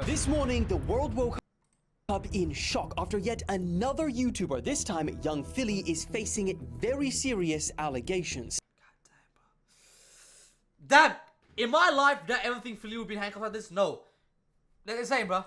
This morning, the world woke up in shock after yet another YouTuber, this time Young Philly, is facing very serious allegations. Damn! In my life, did I ever think Philly would be handcuffed like this? No. That's insane, bro.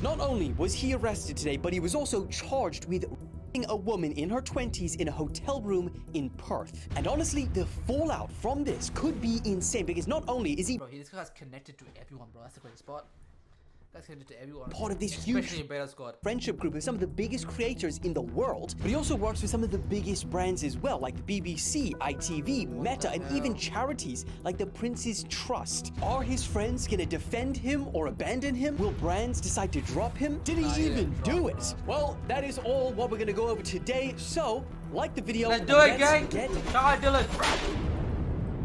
Not only was he arrested today, but he was also charged with raping a woman in her 20s in a hotel room in Perth. And honestly, the fallout from this could be insane because not only is he Bro, this guy's connected to everyone, bro. That's the great spot. That's connected to everyone. part of this Especially huge in Beta Squad. friendship group with some of the biggest creators in the world, but he also works with some of the biggest brands as well, like the BBC, ITV, Meta, and even charities like the Prince's Trust. Are his friends gonna defend him or abandon him? Will brands decide to drop him? Did he even do it? Well, that is all what we're gonna go over today, so like the video. Let's do it, gang! Get Shout out Dylan!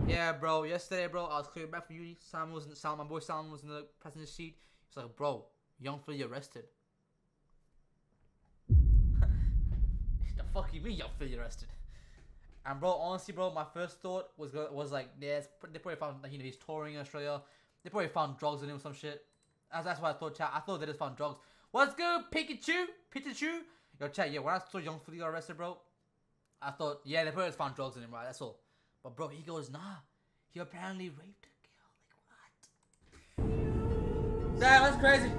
Yeah, bro. Yesterday, bro, I was clearing back from uni. My boy Salman was in the passenger seat. He's like, bro, Young Philly arrested. The fuck you mean Young Philly arrested? And bro, honestly, bro, my first thought was like, yeah, they probably found, like, you know, he's touring in Australia. They probably found drugs in him or some shit. That's what I thought, chat. I thought they just found drugs. What's good, Pikachu? Yo, chat, yeah, when I saw Young Philly got arrested, bro, I thought, yeah, they probably just found drugs in him, right? That's all. But bro, he goes, nah, he apparently raped a girl. Like, what? Damn, that's crazy.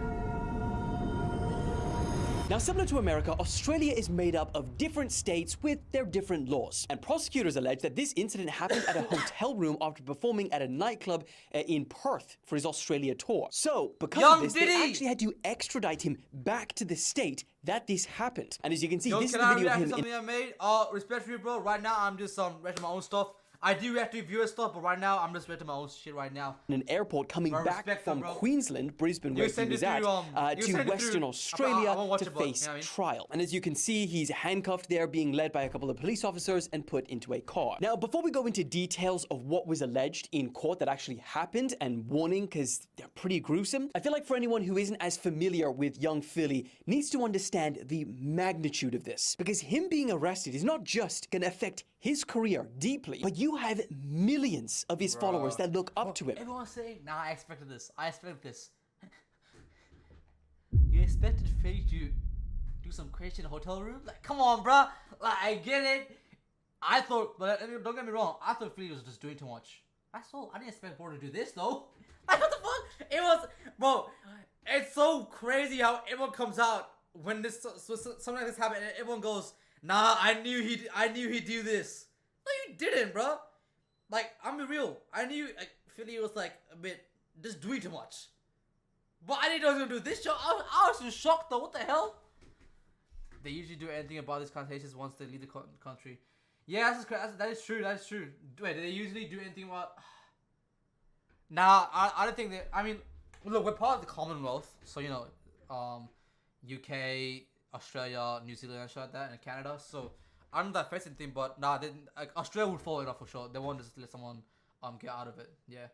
Now, similar to America, Australia is made up of different states with their different laws. And prosecutors allege that this incident happened at a hotel room after performing at a nightclub in Perth for his Australia tour. So, because of this, they actually had to extradite him back to the state that this happened. And as you can see, this is the video of him. Something I made. Respectfully, bro. Right now, I'm just writing my own stuff. I do have to viewer stuff, but right now I'm just writing my own shit right now. In an airport coming back from Queensland, Brisbane, where he was at, to Western Australia to face trial. And as you can see, he's handcuffed there, being led by a couple of police officers and put into a car. Now, before we go into details of what was alleged in court that actually happened, and warning, because they're pretty gruesome, I feel like for anyone who isn't as familiar with Young Philly needs to understand the magnitude of this. Because him being arrested is not just going to affect his career deeply, but you have millions of his followers that look up to him. Everyone's saying, nah, I expected this. You expected Philly to do some crazy in a hotel room? Like, come on, bruh. Like, I get it. I thought, but don't get me wrong, I thought Philly was just doing too much. That's all. I didn't expect Bro to do this, though. Like, what the fuck? It was, bro, it's so crazy how everyone comes out when something like this happens and everyone goes, nah, I knew he'd do this. No, you didn't, bro. Like, I'm real. I knew, like, Philly was, like, a bit just doing too much. But I didn't know he was gonna do this show. I was just shocked, though. What the hell? They usually do anything about these conversations once they leave the country. Yeah, that is true. That is true. Wait, do they usually do anything about? Nah, I don't think that. I mean, look, we're part of the Commonwealth, so you know, UK, Australia, New Zealand, and shit like that, and Canada. So I don't know that facing thing, but nah, like, Australia would follow it up for sure. They won't just let someone get out of it. Yeah,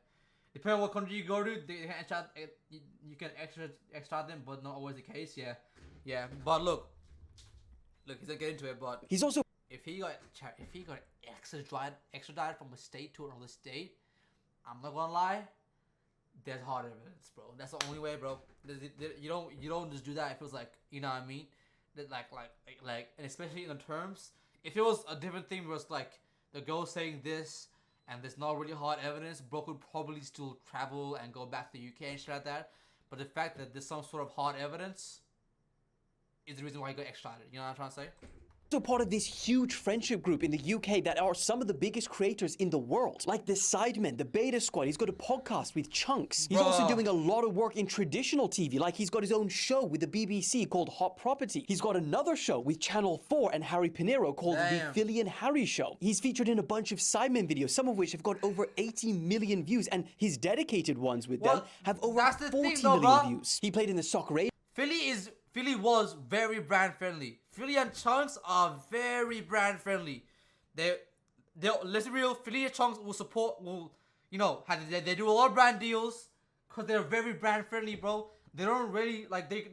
depending on what country you go to, you can extradite them, but not always the case. Yeah. But look, he's gonna get into it, but he's also, if he got extradited from a state to another state, I'm not gonna lie, there's hard evidence, bro. That's the only way, bro. You don't just do that. It feels like, you know what I mean? That like, and especially in the terms. If it was a different thing, where it's like the girl saying this and there's not really hard evidence, bro could probably still travel and go back to the UK and shit like that. But the fact that there's some sort of hard evidence is the reason why he got extradited. You know what I'm trying to say? part of this huge friendship group in the UK that are some of the biggest creators in the world, like the Sidemen, the Beta Squad. He's got a podcast with Chunks. He's also doing a lot of work in traditional TV, like he's got his own show with the BBC called Hot Property. He's got another show with Channel 4 and Harry Pinero called The Philly and Harry Show. He's featured in a bunch of Sidemen videos, some of which have got over 80 million views, and his dedicated ones with them have over 40 million views. He played in the Soccer Aid. Philly was very brand friendly. Philly and Chunks are very brand friendly. Let's be real. Philly and Chunks they do a lot of brand deals because they're very brand friendly, bro. They don't really they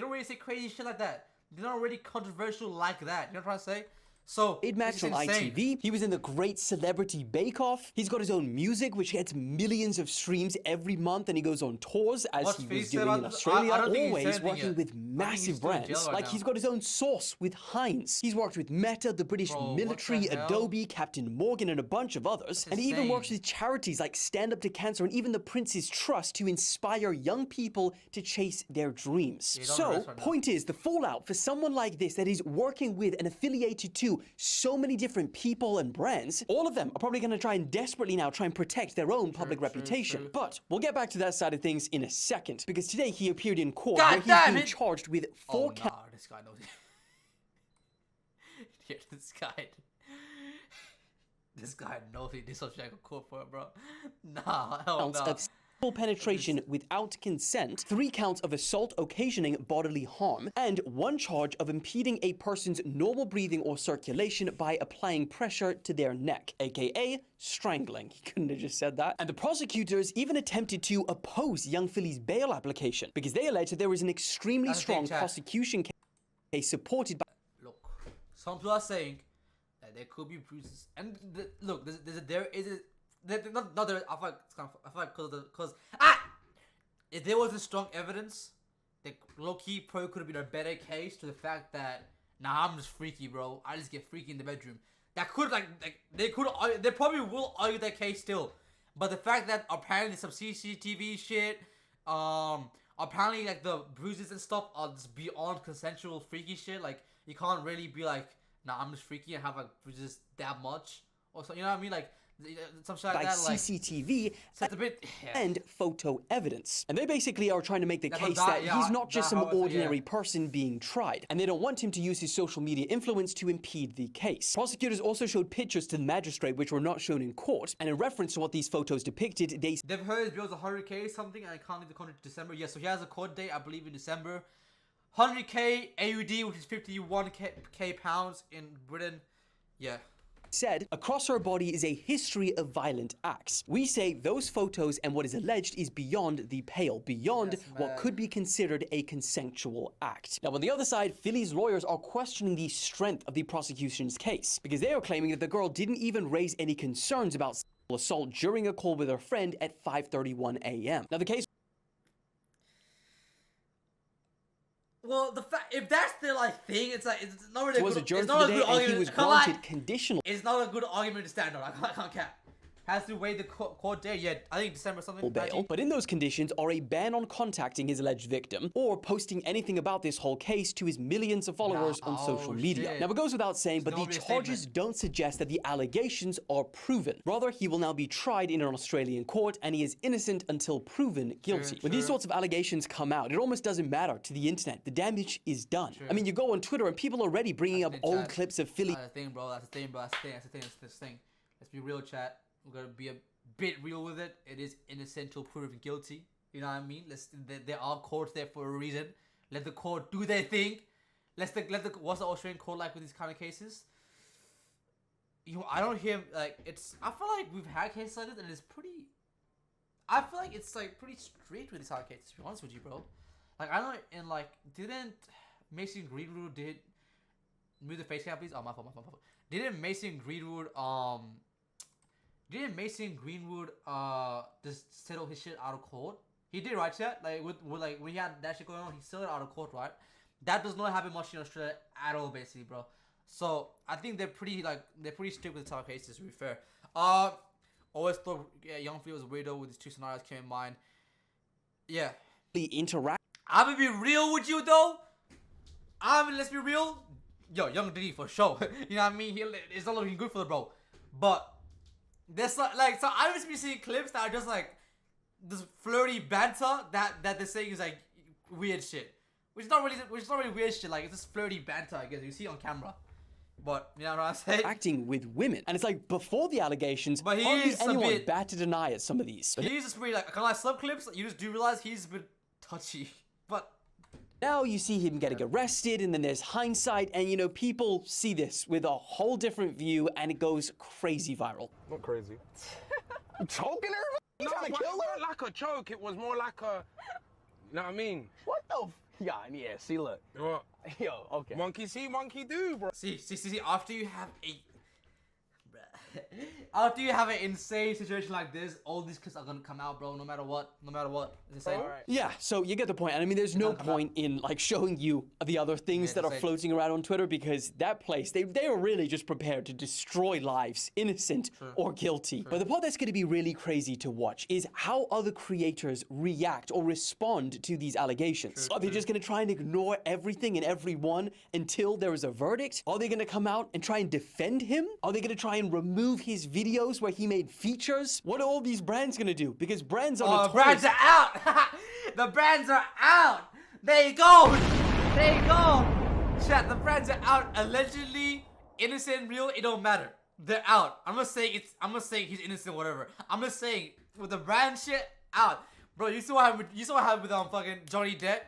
don't really say crazy shit like that. They're not really controversial like that. You know what I'm trying to say? So match on ITV. He was in the Great Celebrity Bake Off. He's got his own music, which gets millions of streams every month, and he goes on tours as he was doing in Australia, always working with massive brands. Like he's got his own sauce with Heinz. He's worked with Meta, the British military, Adobe, Captain Morgan, and a bunch of others. And he even works with charities like Stand Up to Cancer and even the Prince's Trust to inspire young people to chase their dreams. So, point is, the fallout for someone like this that is working with and affiliated to so many different people and brands, all of them are probably going to try and desperately now try and protect their own public reputation. But we'll get back to that side of things in a second, because today he appeared in court where he's being charged with 4 counts. This guy knows it. Yeah, this guy knows he did something like a court for it, bro. Nah, hell no. Of penetration without consent, 3 counts of assault occasioning bodily harm, and 1 charge of impeding a person's normal breathing or circulation by applying pressure to their neck, aka strangling. He couldn't have just said that. And the prosecutors even attempted to oppose young Philly's bail application because they alleged that there was an extremely strong prosecution case supported by... Look, some people are saying that there could be bruises, and look, there is a not there. I feel like because if there wasn't strong evidence, the low-key probably could have been a better case to the fact that I'm just freaky, bro. I just get freaky in the bedroom. That could they probably will argue that case still, but the fact that apparently some CCTV shit, apparently like the bruises and stuff are just beyond consensual freaky shit. Like you can't really be like, I'm just freaky and have like bruises that much or so. You know what I mean? Like. Some shit like that, CCTV like, and photo evidence. And they basically are trying to make the case that he's not just some ordinary person being tried, and they don't want him to use his social media influence to impede the case. Prosecutors also showed pictures to the magistrate which were not shown in court, and in reference to what these photos depicted, they've heard his bill's 100k something, and I can't leave the country to December. Yeah, so he has a court date, I believe, in December. 100k AUD, which is 51k pounds in Britain. Yeah. Said, across her body is a history of violent acts. We say those photos and what is alleged is beyond the pale, beyond what could be considered a consensual act. Now, on the other side, Philly's lawyers are questioning the strength of the prosecution's case, because they are claiming that the girl didn't even raise any concerns about sexual assault during a call with her friend at 5:31 a.m. Now, the case... Well, if that's the thing, it's like it's not really. Was adjourned for the day, and he was granted conditional. It's not a good argument to stand on. I can't cap. Has to wait the court date yet. I think December something. Bail, but in those conditions are a ban on contacting his alleged victim or posting anything about this whole case to his millions of followers on social media. Now, it goes without saying, but the charges don't suggest that the allegations are proven. Rather, he will now be tried in an Australian court, and he is innocent until proven guilty. When these sorts of allegations come out, it almost doesn't matter to the internet. The damage is done. I mean, you go on Twitter and people are already bringing up old clips of Philly. That's the thing, bro. That's the thing, bro. That's the thing. Let's be real, chat. We're gonna be a bit real with it. It is innocent till proven guilty. You know what I mean? There are courts there for a reason. Let the court do their thing. What's the Australian court like with these kind of cases? I don't hear I feel like we've had cases like this, and it's pretty. I feel like it's pretty straight with these kind of cases. To be honest with you, bro. I don't didn't Mason Greenwood move the face cam, please? Oh, my fault. Didn't Mason Greenwood just settle his shit out of court? He did, right, chat? With when he had that shit going on, he settled it out of court, right? That does not happen much in Australia at all, basically, bro. So I think they're pretty strict with the type of cases, to be fair. Always thought Young Philly was a weirdo with these 2 scenarios came in mind. Yeah. I'm gonna be real with you though. Let's be real. Yo, Young Diddy for sure. You know what I mean? It's not looking good for the bro. But there's so I've just been seeing clips that are just this flirty banter that they're saying is weird shit. Which is not really weird shit. It's just flirty banter, I guess. You see it on camera. But you know what I'm saying? Acting with women. And it's before the allegations, but hardly anyone bat to deny at some of these. But he's just pretty some clips, you just do realize he's a bit touchy. But now you see him getting arrested, and then there's hindsight, and people see this with a whole different view, and it goes crazy viral. Not crazy. You choking her? You trying to kill her? Like a choke, it was more like a... You know what I mean? What the... Yeah, see, look. What? Yo, okay. Monkey see, monkey do, bro. See. After you have after you have an insane situation like this, all these clips are gonna come out, bro. No matter what. Is it saying? Alright. Yeah, so you get the point. And I mean, there's no point in like showing you the other things that are floating around on Twitter, because that place, they are really just prepared to destroy lives, innocent or guilty. But the part that's going to be really crazy to watch is how other creators react or respond to these allegations. Are they just going to try and ignore everything and everyone until there is a verdict? Are they going to come out and try and defend him? Are they going to try and remove his videos where he made features? What are all these brands gonna do? Because brands are Oh, brands are out! The brands are out! There you go! Chat, the brands are out. Allegedly, innocent, real, it don't matter. They're out. I'm not saying he's innocent, whatever. I'm just saying, with the brand shit, out. Bro, you saw what happened with fucking Johnny Depp?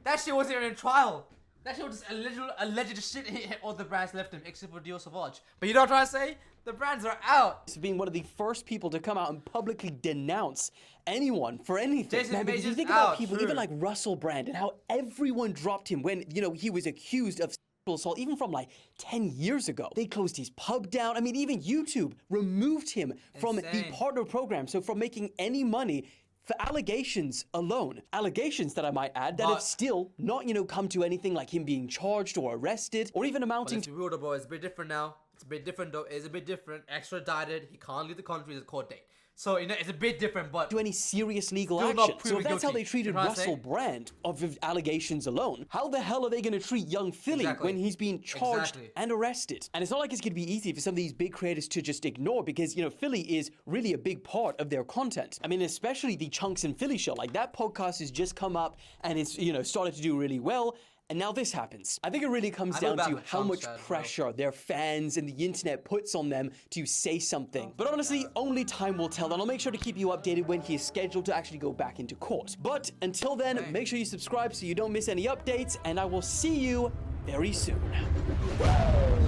That shit wasn't even in trial. That shit was just alleged shit all the brands left him, except for Dior Sauvage. But you know what I'm trying to say? The brands are out. Being one of the first people to come out and publicly denounce anyone for anything. Jason Man, because you Major's think about out, people, true. even like Russell Brand, and how everyone dropped him when, you know, he was accused of sexual assault, even from like 10 years ago. They closed his pub down. I mean, even YouTube removed him from the Insane. partner program. So from making any money for allegations alone. Allegations that I might add that have still not, you know, come to anything like him being charged or arrested or even amounting Let's be real though, bro. It's a bit different now. It's a bit different though. It's a bit different. Extradited. He can't leave the country. There's a court date. So, you know, it's a bit different, but to any serious legal still not action. So proven if that's how guilty. they treated You know what I'm Russell saying? Brand of allegations alone, how the hell are they going to treat young Philly Exactly. when he's being charged Exactly. and arrested? And it's not like it's going to be easy for some of these big creators to just ignore, because, you know, Philly is really a big part of their content. I mean, especially the Chunks and Philly show. Like, that podcast has just come up and it's, you know, started to do really well. And now this happens. I think it really comes I know down about to the how Chunks much side, bro. pressure their fans and the internet puts on them to say something. But honestly, only time will tell, and I'll make sure to keep you updated when he is scheduled to actually go back into court. But until then, make sure you subscribe so you don't miss any updates, and I will see you very soon.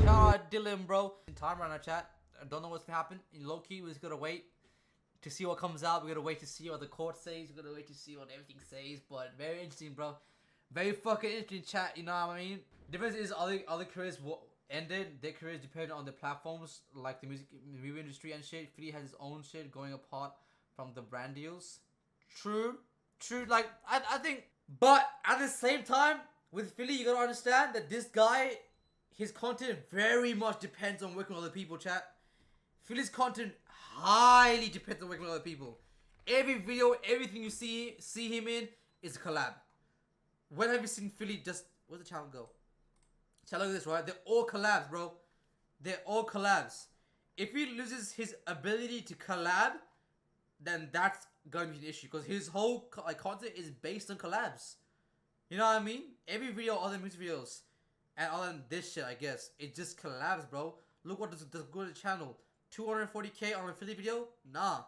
shout out Dylan, bro. In time right now, chat. I don't know what's gonna happen. In low key, we're just gonna wait to see what comes out. We're gonna wait to see what the court says. We're gonna wait to see what everything says. But very interesting, bro. Very fucking interesting, chat. You know what I mean? Difference is other careers ended. Their careers depended on the platforms like the movie industry and shit. Philly has his own shit going apart from the brand deals. True. Like I think, but at the same time, with Philly, you gotta understand that this guy, his content very much depends on working with other people, chat. Philly's content highly depends on working with other people. Every video, everything you see him in is a collab. When have you seen Philly just... Where's the channel go? Chat, look at this, right? They're all collabs, bro. They're all collabs. If he loses his ability to collab, then that's going to be an issue. Because his whole content is based on collabs. You know what I mean? Every video, other music videos, and other than this shit, I guess, it just collabs, bro. Look what does go to the channel. 240k on a Philly video? Nah.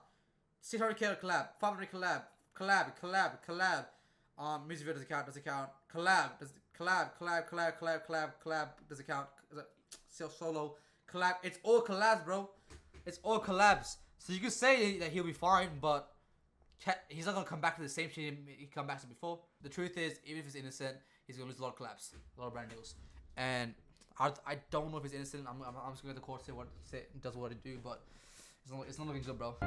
600k on collab. 500 collab. Music video does account. Collab does account. Solo. Collab. It's all collabs, bro. It's all collabs. So you could say that he'll be fine, but he's not gonna come back to the same shit he come back to before. The truth is, even if he's innocent, he's gonna lose a lot of collabs, a lot of brand deals. And I don't know if he's innocent. I'm just gonna go to the court, say does what it do, but it's not looking good, bro.